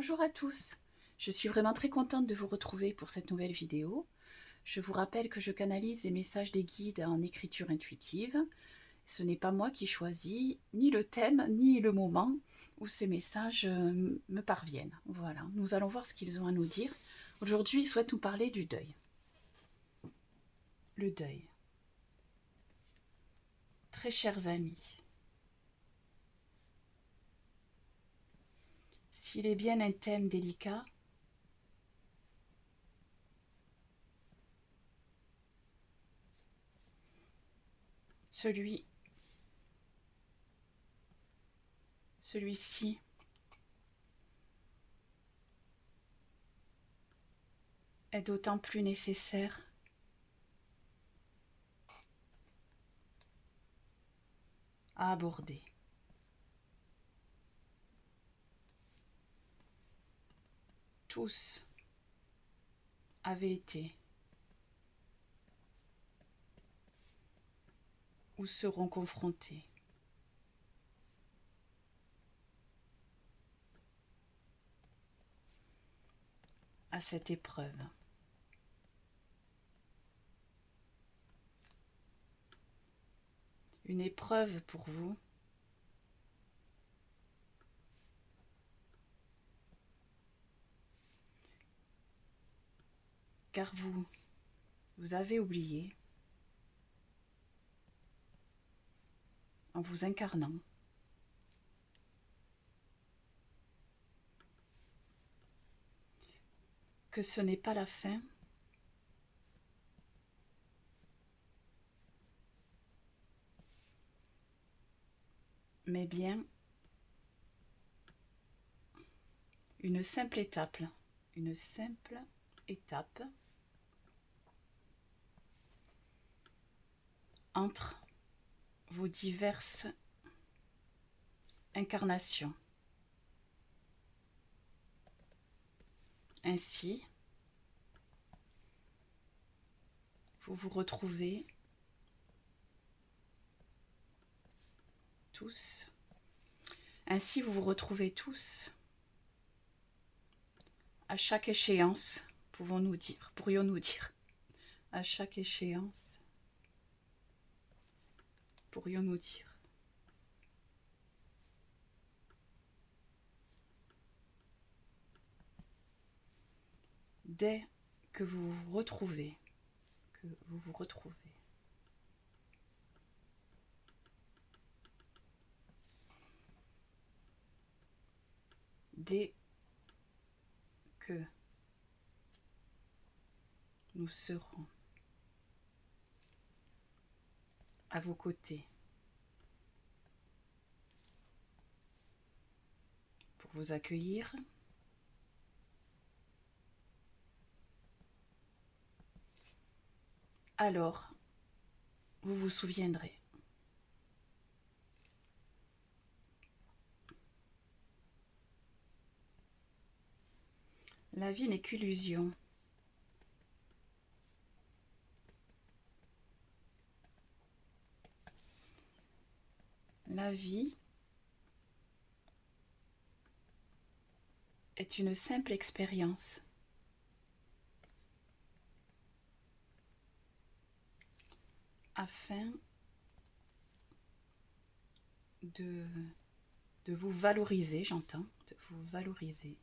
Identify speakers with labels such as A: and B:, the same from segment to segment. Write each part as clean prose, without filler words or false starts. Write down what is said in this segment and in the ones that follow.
A: Bonjour à tous, je suis vraiment très contente de vous retrouver pour cette nouvelle vidéo. Je vous rappelle que je canalise les messages des guides en écriture intuitive. Ce n'est pas moi qui choisis ni le thème ni le moment où ces messages me parviennent. Voilà, nous allons voir ce qu'ils ont à nous dire. Aujourd'hui, ils souhaitent nous parler du deuil. Le deuil. Très chers amis, s'il est bien un thème délicat, celui-ci est d'autant plus nécessaire à aborder. Tous avaient été ou seront confrontés à cette épreuve. Une épreuve pour vous car vous avez oublié, en vous incarnant, que ce n'est pas la fin, mais bien une simple étape entre vos diverses incarnations. Ainsi, vous vous retrouvez tous. Ainsi, vous vous retrouvez tous à chaque échéance, pourrions-nous dire, à chaque échéance, pourrions-nous dire, dès que vous vous retrouvez, dès que nous serons à vos côtés pour vous accueillir, alors vous vous souviendrez la vie n'est qu'illusion. La vie est une simple expérience. Afin de vous valoriser, j'entends, de vous valoriser.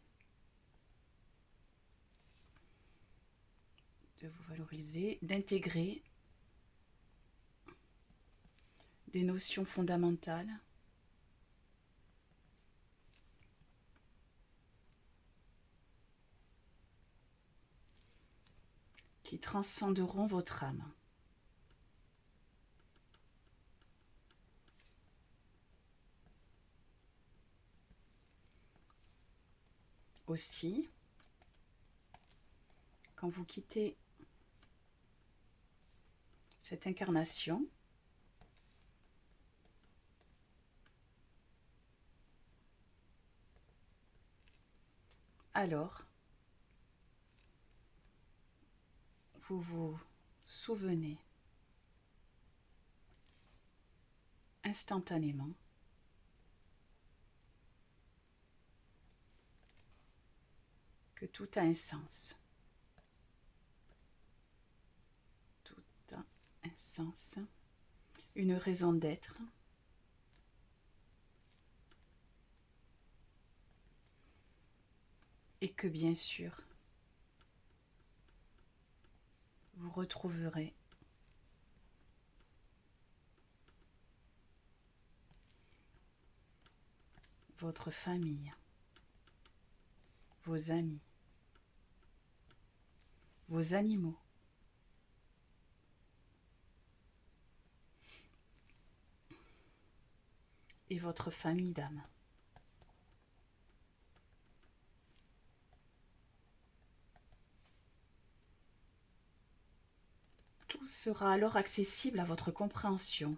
A: D'intégrer des notions fondamentales qui transcenderont votre âme. Aussi, quand vous quittez cette incarnation, alors vous vous souvenez instantanément que tout a un sens. Tout a un sens, une raison d'être. Et que bien sûr, vous retrouverez votre famille, vos amis, vos animaux, et votre famille d'âme. Tout sera alors accessible à votre compréhension.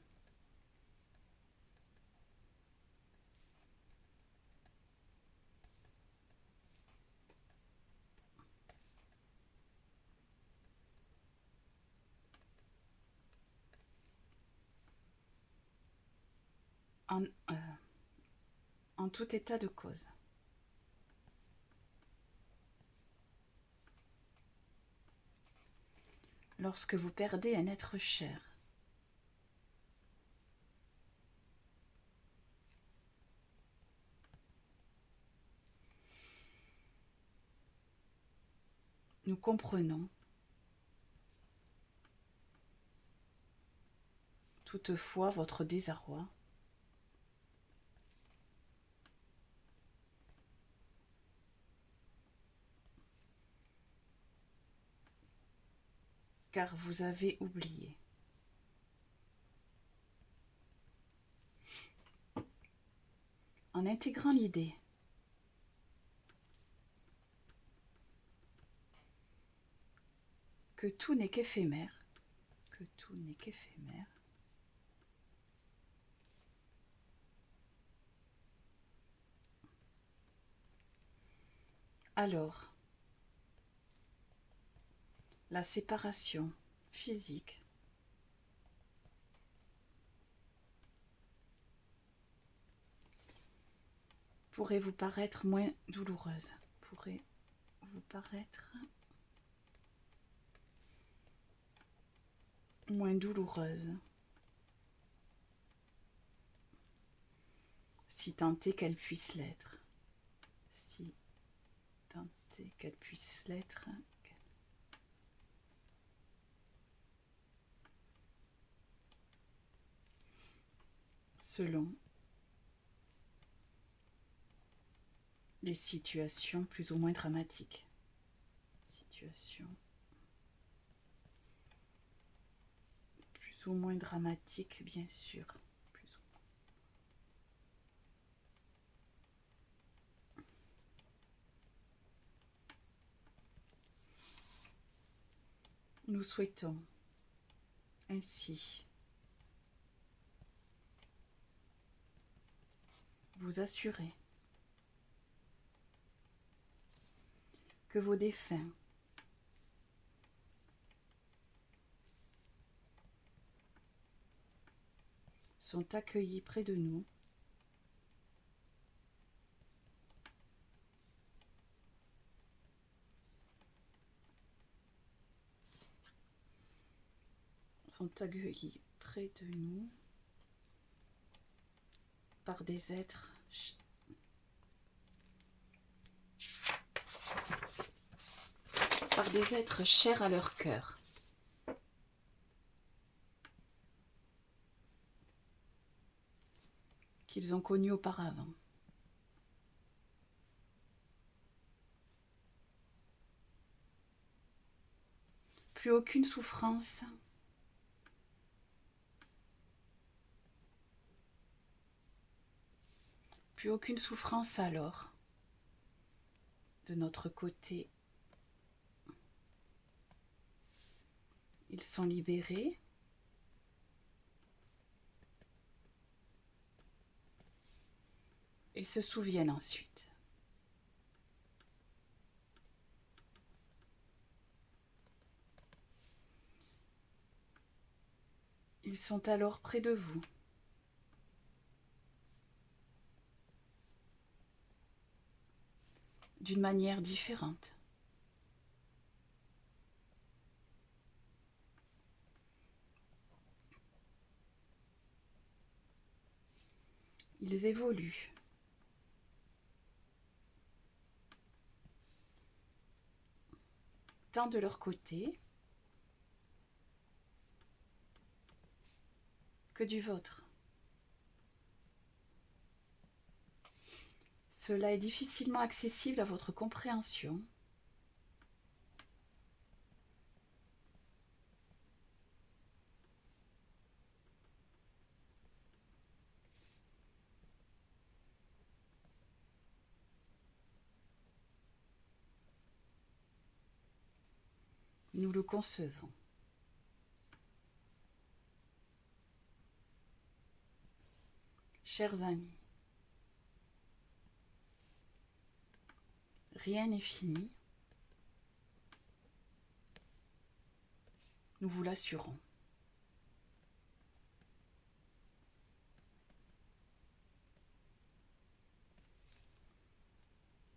A: En tout état de cause. Lorsque vous perdez un être cher, nous comprenons toutefois votre désarroi, car vous avez oublié. En intégrant l'idée que tout n'est qu'éphémère, alors la séparation physique pourrait vous paraître moins douloureuse, si tant est qu'elle puisse l'être, selon les situations plus ou moins dramatiques. Bien sûr. Nous souhaitons ainsi vous assurer que vos défunts sont accueillis près de nous par des êtres chers à leur cœur. Qu'ils ont connus auparavant. Plus aucune souffrance, alors. De notre côté, ils sont libérés. Et se souviennent ensuite. Ils sont alors près de vous. d'une manière différente. Ils évoluent. Tant de leur côté que du vôtre. Cela est difficilement accessible à votre compréhension. Nous le concevons. Chers amis, rien n'est fini. Nous vous l'assurons.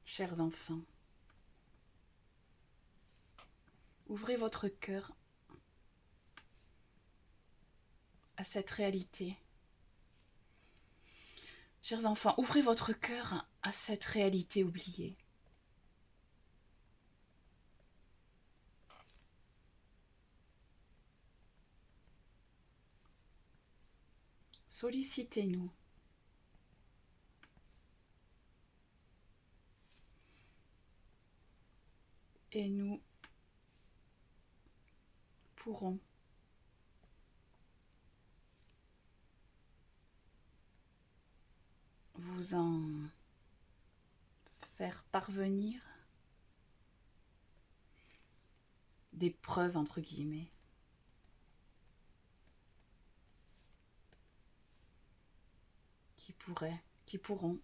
A: Chers enfants, ouvrez votre cœur à cette réalité. Chers enfants, ouvrez votre cœur à cette réalité oubliée. Sollicitez-nous. Et nous pourrons vous en faire parvenir des preuves entre guillemets. Qui pourront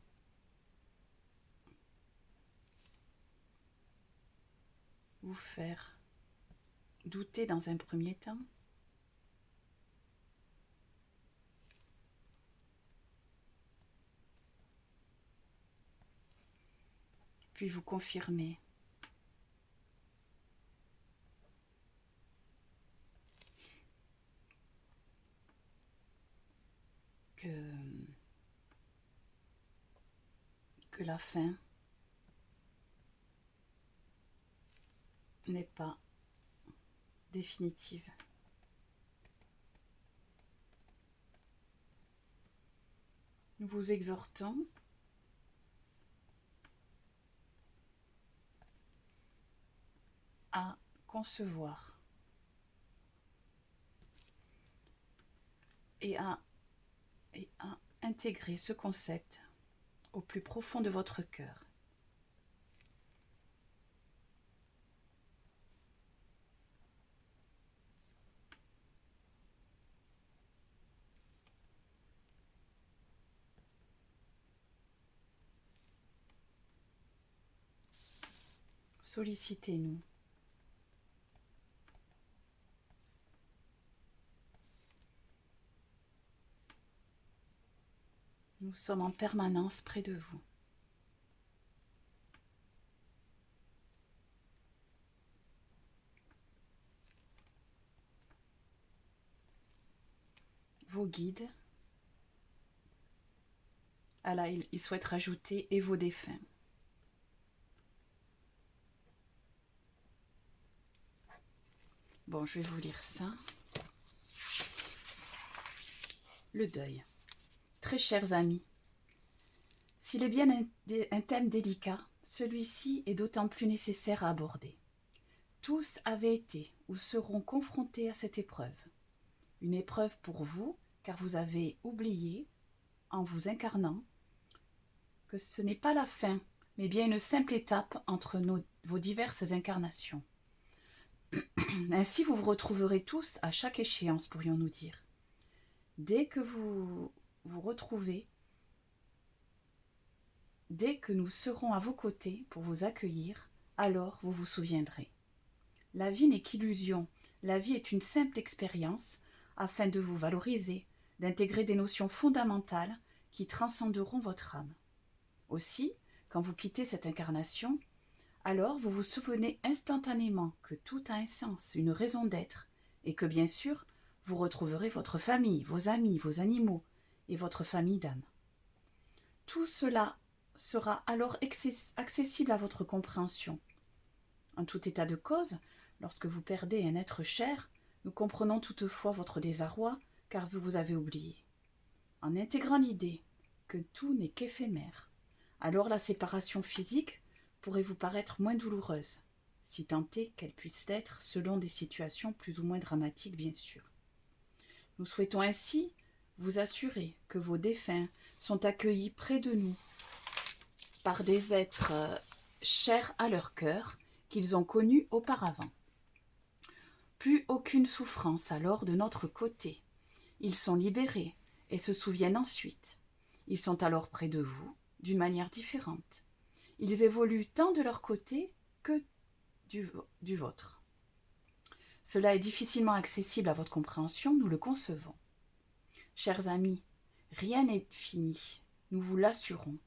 A: vous faire douter dans un premier temps, puis vous confirmer que la fin n'est pas définitive. Nous vous exhortons à concevoir et à intégrer ce concept au plus profond de votre cœur. Sollicitez-nous. Nous sommes en permanence près de vous. Vos guides, ah là, il souhaite rajouter, et vos défunts. Bon, je vais vous lire ça. Le deuil. Très chers amis, s'il est bien un thème délicat, celui-ci est d'autant plus nécessaire à aborder. Tous avaient été ou seront confrontés à cette épreuve. Une épreuve pour vous, car vous avez oublié, en vous incarnant, que ce n'est pas la fin, mais bien une simple étape entre vos diverses incarnations. Ainsi, vous vous retrouverez tous à chaque échéance, pourrions-nous dire. Dès que vous vous retrouvez, dès que nous serons à vos côtés pour vous accueillir, alors vous vous souviendrez. La vie n'est qu'illusion, la vie est une simple expérience afin de vous valoriser, d'intégrer des notions fondamentales qui transcenderont votre âme. Aussi, quand vous quittez cette incarnation, alors vous vous souvenez instantanément que tout a un sens, une raison d'être, et que bien sûr, vous retrouverez votre famille, vos amis, vos animaux et votre famille d'âme. Tout cela sera alors accessible à votre compréhension. En tout état de cause, lorsque vous perdez un être cher, nous comprenons toutefois votre désarroi, car vous vous avez oublié. En intégrant l'idée que tout n'est qu'éphémère, alors la séparation physique pourrait vous paraître moins douloureuse, si tant est qu'elle puisse l'être selon des situations plus ou moins dramatiques, bien sûr. Nous souhaitons ainsi vous assurer que vos défunts sont accueillis près de nous par des êtres chers à leur cœur qu'ils ont connus auparavant. Plus aucune souffrance alors de notre côté. Ils sont libérés et se souviennent ensuite. Ils sont alors près de vous d'une manière différente. Ils évoluent tant de leur côté que du vôtre. Cela est difficilement accessible à votre compréhension, nous le concevons. Chers amis, rien n'est fini, nous vous l'assurons.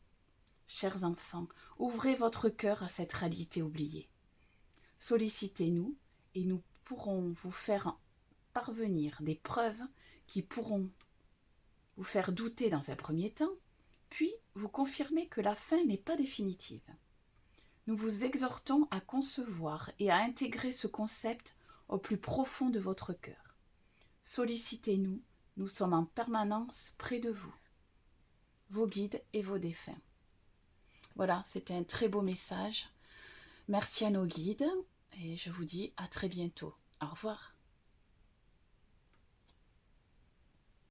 A: Chers enfants, ouvrez votre cœur à cette réalité oubliée. Sollicitez-nous et nous pourrons vous faire parvenir des preuves qui pourront vous faire douter dans un premier temps, puis vous confirmer que la fin n'est pas définitive. Nous vous exhortons à concevoir et à intégrer ce concept au plus profond de votre cœur. Sollicitez-nous, nous sommes en permanence près de vous, vos guides et vos défunts. Voilà, c'était un très beau message. Merci à nos guides et je vous dis à très bientôt. Au revoir.